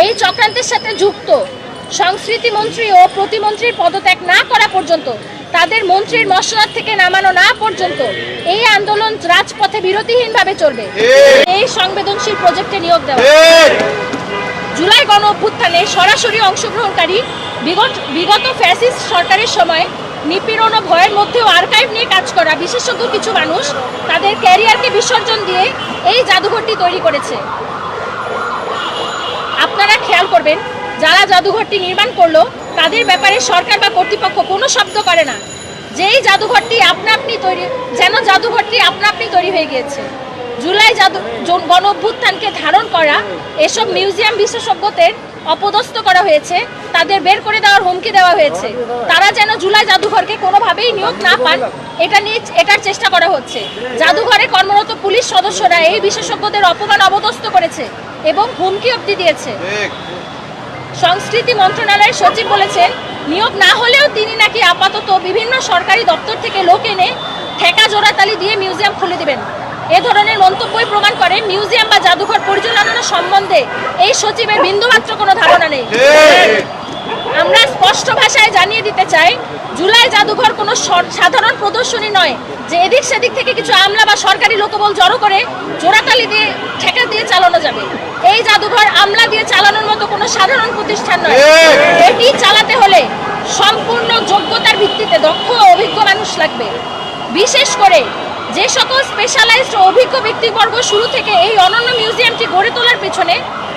এই চক্রান্তের সাথে যুক্ত সংস্কৃতি মন্ত্রী ও প্রতিমন্ত্রীর পদত্যাগ না করা পর্যন্ত, তাদের মন্ত্রীর মসনদ থেকে নামানো না পর্যন্ত এই আন্দোলন রাজপথে বিরতিহীনভাবে চলবে। এই সংবেদনশীল প্রজেক্টে নিয়োগ দেওয়া। জুলাই গণ অভ্যুত্থানে সরাসরি অংশগ্রহণকারী বিগত ফ্যাসিস্ট সরকারের সময় নিপীড়ন ও ভয়ের মধ্যেও আর্কাইভ নিয়ে কাজ করা বিশেষজ্ঞ কিছু মানুষ তাদের ক্যারিয়ারকে বিসর্জন দিয়ে এই জাদুঘরটি তৈরি করেছে। আপনারা খেয়াল করবেন, যারা জাদুঘরটি নির্মাণ করলো তাদের ব্যাপারে সরকার বা কর্তৃপক্ষ কোনো শব্দ করে না। যেই জাদুঘরটি আপনা আপনি তৈরি হয়ে গিয়েছে। জুলাই গণ অভ্যুত্থানকে ধারণ করা এসব মিউজিয়াম বিশেষজ্ঞদের অপদস্থ করা হয়েছে, তাদের বের করে দেওয়ার হুমকি দেওয়া হয়েছে। তারা যেন জুলাই জাদুঘরকে কোনোভাবেই নিয়োগ না পান এটার চেষ্টা করা হচ্ছে। জাদুঘরে কর্মরত পুলিশ সদস্যরা এই বিশেষজ্ঞদের অপমান অপদস্থ করেছে এবং হুমকি অবধি দিয়েছে। সংস্কৃতি মন্ত্রণালয়ের সচিব বলেছেন, নিয়োগ না হলেও তিনি নাকি আপাতত বিভিন্ন সরকারি দপ্তর থেকে লোক এনে ঠেকা জোড়াতালি দিয়ে মিউজিয়াম খুলে দিবেন। এ ধরনের মন্তব্যই প্রমাণ করে মিউজিয়াম বা জাদুঘর পরিচালনা সম্বন্ধে এই সচিবের বিন্দুমাত্র কোনো ধারণা নেই। আমরা স্পষ্ট ভাষায় জানিয়ে দিতে চাই, জুলাই জাদুঘর কোনো সাধারণ প্রদর্শনী নয় যে এদিক সেদিক থেকে কিছু আমলা বা সরকারি লোকবল জড়ো করে জোড়াতালি দিয়ে ঠেকা দিয়ে চালানো যাবে। এই জাদুঘর আমলা দিয়ে চালানোর মতো কোনো সাধারণ প্রতিষ্ঠান নয়। এটি চালাতে হলে সম্পূর্ণ যোগ্যতার ভিত্তিতে দক্ষ ও অভিজ্ঞ মানুষ লাগবে। বিশেষ করে যে সকল স্পেশালাইজড ও অভিজ্ঞ ব্যক্তিবর্গ শুরু থেকে এই অনন্য মিউজিয়ামটি গড়ে তোলার পেছনে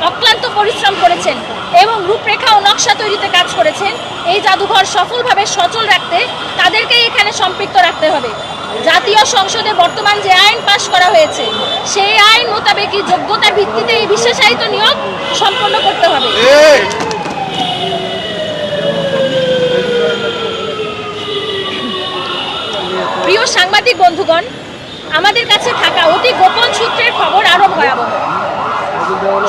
অক্লান্ত পরিশ্রম করেছেন এবং রূপরেখা ও নকশা তৈরিতে কাজ করেছেন, এই জাদুঘর সফলভাবে সচল রাখতে তাদেরকেই এখানে সম্পৃক্ত রাখতে হবে। জাতীয় সংসদে বর্তমান যে আইন পাশ করা হয়েছে সেই আইন মোতাবেকই যোগ্যতার ভিত্তিতে এই বিশেষায়িত নিয়োগ সম্পন্ন করতে হবে। প্রিয় সাংবাদিক বন্ধুগণ, আমাদের কাছে থাকা অতি গোপন সূত্রের খবর আরো ভয়াবহ।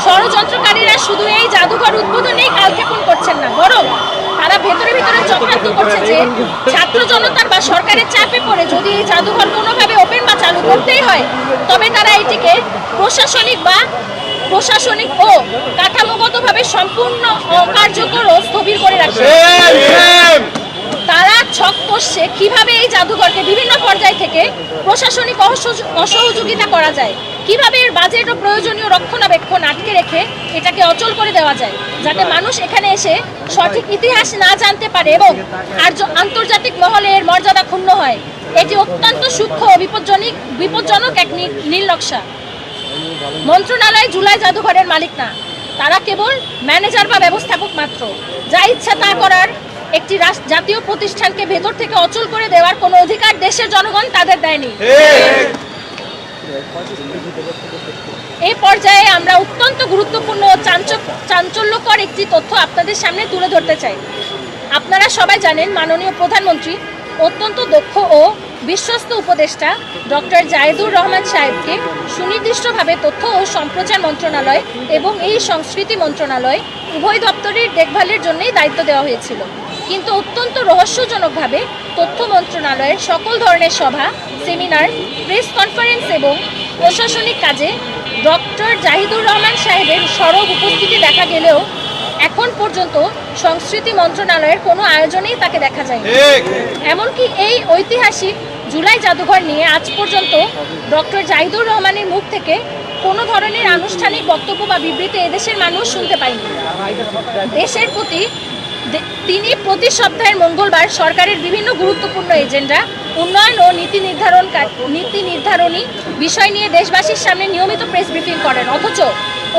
ষড়যন্ত্রকারীরা শুধু এই জাদুঘর উদ্বোধনেই কালক্ষেপণ করছেন না, বরং তারা ভেতরে ভেতরে চক্রান্ত করছে যে ছাত্র জনতার বা সরকারের চাপে পড়ে যদি এই জাদুঘর কোনোভাবে ওপেন বা চালু করতেই হয়, তবে তারা এটিকে প্রশাসনিক ও কাঠামোগতভাবে সম্পূর্ণ অকার্যকর ও স্থবির করে রাখবে। তারা ছক কষছে কিভাবে এই জাদুঘরকে বিভিন্ন পর্যায় থেকে প্রশাসনিক অসহযোগিতা করা যায়, কিভাবে এর বাজেট ও প্রয়োজনীয় রক্ষণাবেক্ষণ আটকে রেখে এটাকে অচল করে দেওয়া যায়, যাতে মানুষ এখানে এসে সঠিক ইতিহাস না জানতে পারে এবং আন্তর্জাতিক মহলে এর মর্যাদা ক্ষুণ্ণ হয়। এটি অত্যন্ত সূক্ষ্ম ও বিপজ্জনক এক নীল নকশা। মন্ত্রণালয় জুলাই জাদুঘরের মালিক না, তারা কেবল ম্যানেজার বা ব্যবস্থাপক মাত্র। যা ইচ্ছা তা করার একটি জাতীয় প্রতিষ্ঠানকে ভেতর থেকে অচল করে দেওয়ার কোনো অধিকার দেশের জনগণ তাদের দেয়নি। এই পর্যায়ে আমরা অত্যন্ত গুরুত্বপূর্ণ ও চাঞ্চল্যকর একটি তথ্য আপনাদের সামনে তুলে ধরতে চাই। আপনারা সবাই জানেন, মাননীয় প্রধানমন্ত্রী অত্যন্ত দক্ষ ও বিশ্বস্ত উপদেষ্টা ডক্টর জায়েদুর রহমান সাহেবকে সুনির্দিষ্টভাবে তথ্য ও সম্প্রচার মন্ত্রণালয় এবং এই সংস্কৃতি মন্ত্রণালয় উভয় দপ্তরের দেখভালের জন্যই দায়িত্ব দেওয়া হয়েছিল। কিন্তু অত্যন্ত রহস্যজনকভাবে তথ্য মন্ত্রণালয়ের সকল ধরনের সভা, সেমিনার, প্রেস কনফারেন্স এবং প্রশাসনিক কাজে ডক্টর জাহিদুর রহমান সাহেবের সরব উপস্থিতি দেখা গেলেও এখন পর্যন্ত সংস্কৃতি মন্ত্রণালয়ের কোনো আয়োজনেই তাকে দেখা যায়নি। এমনকি এই ঐতিহাসিক জুলাই জাদুঘর নিয়ে আজ পর্যন্ত ডক্টর জাহিদুর রহমানের মুখ থেকে কোনো ধরনের আনুষ্ঠানিক বক্তব্য বা বিবৃতি এদেশের মানুষ শুনতে পায়নি। দেশের প্রতি তিনি প্রতি সপ্তাহের মঙ্গলবার সরকারের বিভিন্ন গুরুত্বপূর্ণ এজেন্ডা, উন্নয়ন ও নীতি নির্ধারণী বিষয় নিয়ে দেশবাসীর সামনে নিয়মিত প্রেস ব্রিফিং করেন। অথচ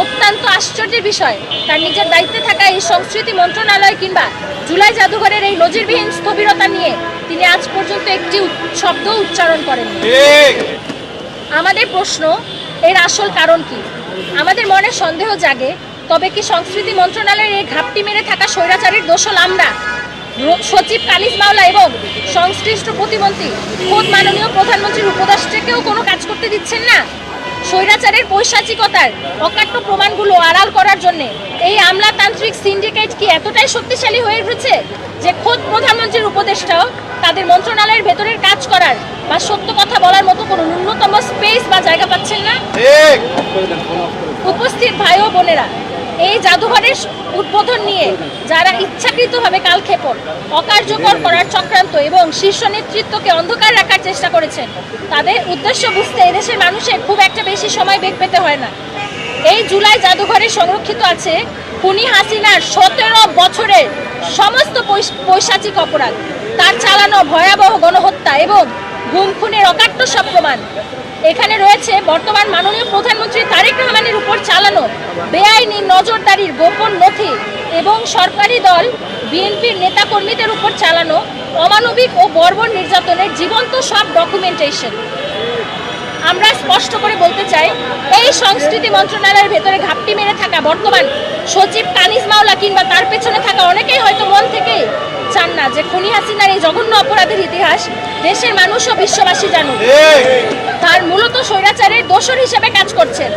অত্যন্ত আশ্চর্যের বিষয়, তার নিজের দায়িত্বে থাকা এই সংস্কৃতি মন্ত্রণালয় কিংবা জুলাই জাদুঘরের এই নজিরবিহীন স্থবিরতা নিয়ে তিনি আজ পর্যন্ত একটি শব্দ উচ্চারণ করেননি। আমাদের প্রশ্ন, এর আসল কারণ কি? আমাদের মনে সন্দেহ জাগে, তবে কি সংস্কৃতি মন্ত্রণালয়ের এই ঘাপটি মেরে থাকা স্বৈরাচারীর দোষল আমরা, সচিব কানিজ মাওলা এবং সংশ্লিষ্ট প্রতিমন্ত্রী খোদ মাননীয় প্রধানমন্ত্রীর উপদেষ্টাকেও কোনো কাজ করতে দিচ্ছেন না? স্বৈরাচারের পৈশাচিকতার অকাট্য প্রমাণগুলো আড়াল করার জন্য এই আমলাতান্ত্রিক সিন্ডিকেট কি এতটাই শক্তিশালী হয়ে উঠেছে যে খোদ প্রধানমন্ত্রীর উপদেষ্টাও তাদের মন্ত্রণালয়ের ভেতরের কাজ করার বা সত্য কথা বলার মতো কোনো ন্যূনতম স্পেস বা জায়গা পাচ্ছেন না? উপস্থিত ভাই ও বোনেরা, এই জাদুঘরের উদ্বোধন নিয়ে যারা ইচ্ছাকৃতভাবে কালক্ষেপণ, অকার্যকর করার চক্রান্ত এবং শীর্ষ নেতৃত্বকে অন্ধকার রাখার চেষ্টা করেছেন, তাদের উদ্দেশ্য বুঝতে এদেশের মানুষের খুব একটা বেশি সময় বেগ পেতে হয় না। এই জুলাই জাদুঘরে সংরক্ষিত আছে খুনি হাসিনার 17 বছরের সমস্ত পৈশাচিক অপরাধ, তার চালানো ভয়াবহ গণহত্যা এবং গুম খুনের অকাট্য সব প্রমাণ। এখানে রয়েছে বর্তমান মাননীয় প্রধানমন্ত্রী তারেক রহমানের উপর চালানো বেআইনি নজরদারির গোপন নথি এবং সরকারি দল বিএনপির নেতাকর্মীদের উপর চালানো অমানবিক ও বর্বর নির্যাতনের জীবন্ত সব ডকুমেন্টেশন। আমরা স্পষ্ট করে বলতে চাই, এই সংস্কৃতি মন্ত্রণালয়ের ভেতরে ঘাপটি মেরে থাকা বর্তমান সচিব কানিজ মাওলা কিংবা তার পেছনে থাকা অনেকেই হয়তো মন থেকেই চান না যে খুনি হাসিনার এই জঘন্য অপরাধের ইতিহাস দেশের মানুষ ও বিশ্ববাসী জানুক। তার মূলত স্বৈরাচারের দোসর হিসেবে কাজ করছেন।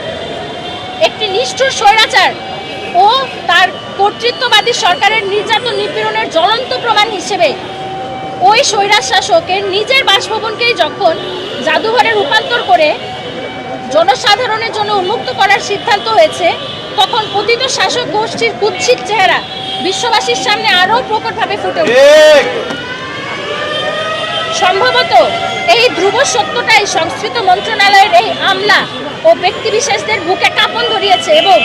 একটি নিষ্ঠুর স্বৈরাচার ও তার কর্তৃত্ববাদী সরকারের নির্যাতন নিপীড়নের জ্বলন্ত প্রমাণ হিসেবে ওই স্বৈরাজ শাসকের নিজের বাসভবনকেই যখন জাদুঘরে রূপান্তর করে জনসাধারণের জন্য উন্মুক্ত করার সিদ্ধান্ত হয়েছে, তখন পতিত শাসক গোষ্ঠীর কুৎসিত চেহারা বিশ্ববাসীর সামনে আরও প্রকটভাবে ফুটে ওঠে। সম্ভবত এই ধ্রুব সত্যটাই সংস্কৃত মন্ত্রণালয়ের এই আমলা ও ব্যক্তিবিশেষদের বুকে কাঁপন ধরিয়েছে এবং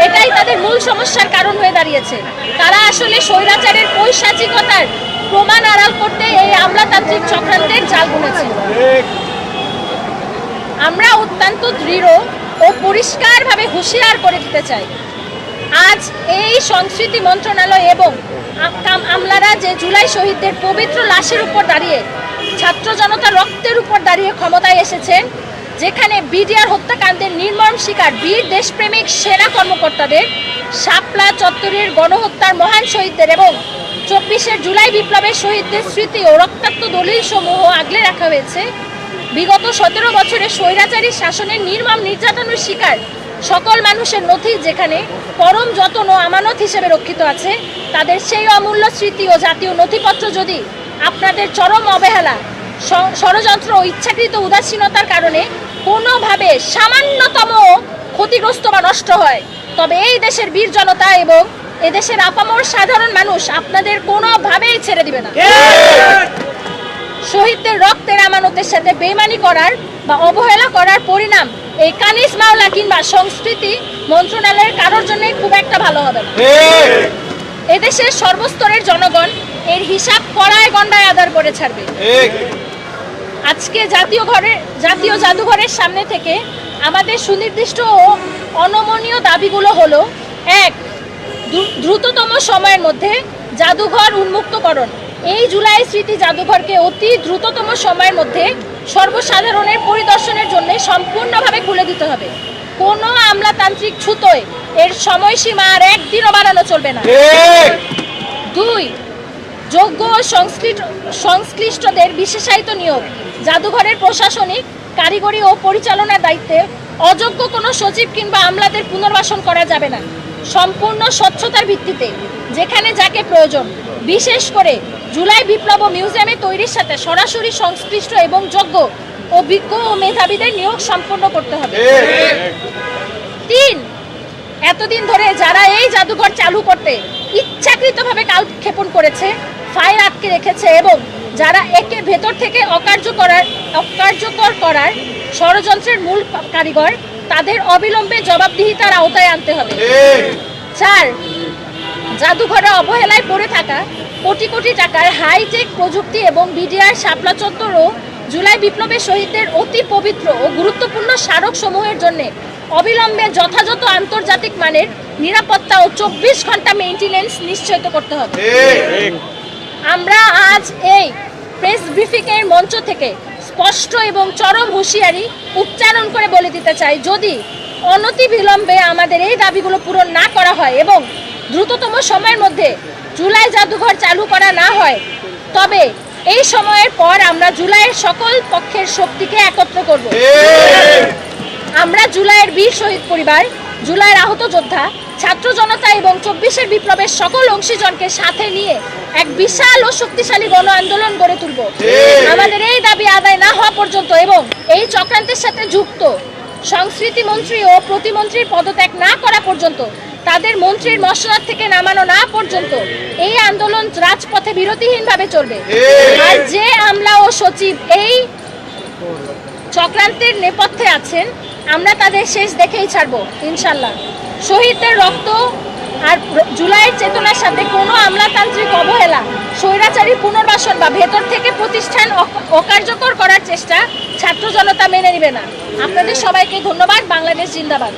এটাই তাদের মূল সমস্যার কারণ হয়ে দাঁড়িয়েছে। তারা আসলে স্বৈরাচারের পৈশাচিকতার প্রমাণ আড়াল করতে এই আমলাতান্ত্রিক চক্রান্তের জাল বুনেছে। আমরা অত্যন্ত দৃঢ় ও পরিষ্কারভাবে হুঁশিয়ার করে দিতে চাই, আজ এই সংস্কৃতি মন্ত্রণালয় এবং আমলারা যে জুলাই শহীদদের পবিত্র লাশের উপর দাঁড়িয়ে, ছাত্র জনতার রক্তের উপর দাঁড়িয়ে ক্ষমতায় এসেছেন, যেখানে বিডিআর হত্যাকাণ্ডের নির্মম শিকার বীর দেশপ্রেমিক সেনা কর্মকর্তাদের, শাপলা চত্বরের গণহত্যার মহান শহীদদের এবং 24 জুলাই বিপ্লবের শহীদদের স্মৃতি ও রক্তাক্ত দলিল সমূহ আগলে রাখা হয়েছে। বিগত 17 বছরের স্বৈরাচারী শাসনের নির্মম নির্যাতনের শিকার সকল মানুষের নথি যেখানে পরম যত্ন ও আমানত হিসেবে রক্ষিত আছে, তাদের সেই অমূল্য স্মৃতি ও জাতীয় নথিপত্র যদি আপনাদের চরম অবহেলা, ষড়যন্ত্র ও ইচ্ছাকৃত উদাসীনতার কারণে কোনোভাবে সামান্যতম ক্ষতিগ্রস্ত বা নষ্ট হয়, তবে এই দেশের বীর জনতা এবং এদেশের আপামর সাধারণ মানুষ আপনাদের কোনোভাবেই ছেড়ে দিবে না। শহীদদের রক্তের আমানতের সাথে বেইমানি করার বা অবহেলা করার পরিণাম এই কানিজ মাওলা কিংবা সংস্কৃতি মন্ত্রণালয়ের কারোর জন্যই খুব একটা ভালো হবে না। এদেশের সর্বস্তরের জনগণ এর হিসাব কড়ায় গণ্ডায় আদার করে ছাড়বে। আজকে জাতীয় জাদুঘরের সামনে থেকে আমাদের সুনির্দিষ্ট ও অনমনীয় দাবিগুলো হলো: 1. দ্রুততম সময়ের মধ্যে জাদুঘর উন্মুক্তকরণ। এই জুলাই স্মৃতি জাদুঘরকে অতি দ্রুততম সময়ের মধ্যে সর্বসাধারণের পরিদর্শনের জন্য সম্পূর্ণভাবে খুলে দিতে হবে। কোনো আমলাতান্ত্রিক ছুতোয় এর সময়সীমা আর একদিনও বাড়ানো চলবে না। 2. যোগ্য ও সংশ্লিষ্টদের বিশেষায়িত নিয়োগ। জাদুঘরের প্রশাসনিক, কারিগরি ও পরিচালনার দায়িত্বে অযোগ্য কোনো সচিব কিংবা আমলাদের পুনর্বাসন করা যাবে না। সম্পূর্ণ স্বচ্ছতার ভিত্তিতে যেখানে যাকে প্রয়োজন, বিশেষ করে জুলাই বিপ্লব ও মিউজিয়ামে তৈরির সাথে সরাসরি সংশ্লিষ্ট এবং যোগ্য, অভিজ্ঞ ও মেধাবীদের নিয়োগ সম্পন্ন করতে হবে। 3. এতদিন ধরে যারা এই জাদুঘর চালু করতে ইচ্ছাকৃতভাবে কালক্ষেপণ করেছে, ফাইল আটকে রেখেছে এবং যারা একে ভেতর থেকে অকার্যকর করার ষড়যন্ত্রের মূল কারিগর, তাদের অবিলম্বে জবাবদিহিতার আওতায় আনতে হবে। 4. জাদুঘরে অবহেলায় পড়ে থাকা কোটি কোটি টাকার হাইটেক প্রযুক্তি এবং বিডিআর শাপলা চত্বর ও জুলাই বিপ্লবের শহীদদের অতি পবিত্র ও গুরুত্বপূর্ণ স্মারক সমূহের জন্য অবিলম্বে যথাযথ আন্তর্জাতিক মানের নিরাপত্তা ও 24 ঘন্টা মেইনটেনেন্স নিশ্চিত করতে হবে। আমরা আজ এই প্রেস ব্রিফিংয়ের মঞ্চ থেকে স্পষ্ট এবং চরম হুঁশিয়ারি উচ্চারণ করে বলে দিতে চাই, যদি অনতিবিলম্বে আমাদের এই দাবিগুলো পূরণ না করা হয় এবং দ্রুততম সময়ের মধ্যে জুলাই জাদুঘর চালু করা না হয়, তবে এই সময়ের পর আমরা জুলাইয়ের সকল পক্ষের শক্তিকে একত্র করব। আমরা জুলাইয়ের বীর শহীদ পরিবার, জুলাইয়ের আহত যোদ্ধা, ছাত্র জনতা এবং 24 বিপ্লবের সকল অংশীজনকে সাথে নিয়ে এক বিশাল ও শক্তিশালী গণ আন্দোলন গড়ে তুলব। আমাদের এই দাবি আদায় না হওয়া পর্যন্ত এবং এই চক্রান্তের সাথে যুক্ত সংস্কৃতি মন্ত্রী ও প্রতিমন্ত্রীর পদত্যাগ না করা পর্যন্ত, তাদের মন্ত্রীর মসনদ থেকে নামানো না পর্যন্ত এই আন্দোলন রাজপথে বিরতিহীনভাবে চলবে। আর যে আমলা ও সচিব এই চক্রান্তের নেপথ্যে আছেন, আমরা তাদের শেষ দেখেই ছাড়বো ইনশাল্লাহ। শহীদদের রক্ত আর জুলাইয়ের চেতনার সাথে কোনো আমলাতান্ত্রিক অবহেলা, স্বৈরাচারী পুনর্বাসন বা ভেতর থেকে প্রতিষ্ঠান অকার্যকর করার চেষ্টা ছাত্র জনতা মেনে নেবে না। আপনাদের সবাইকে ধন্যবাদ। বাংলাদেশ জিন্দাবাদ।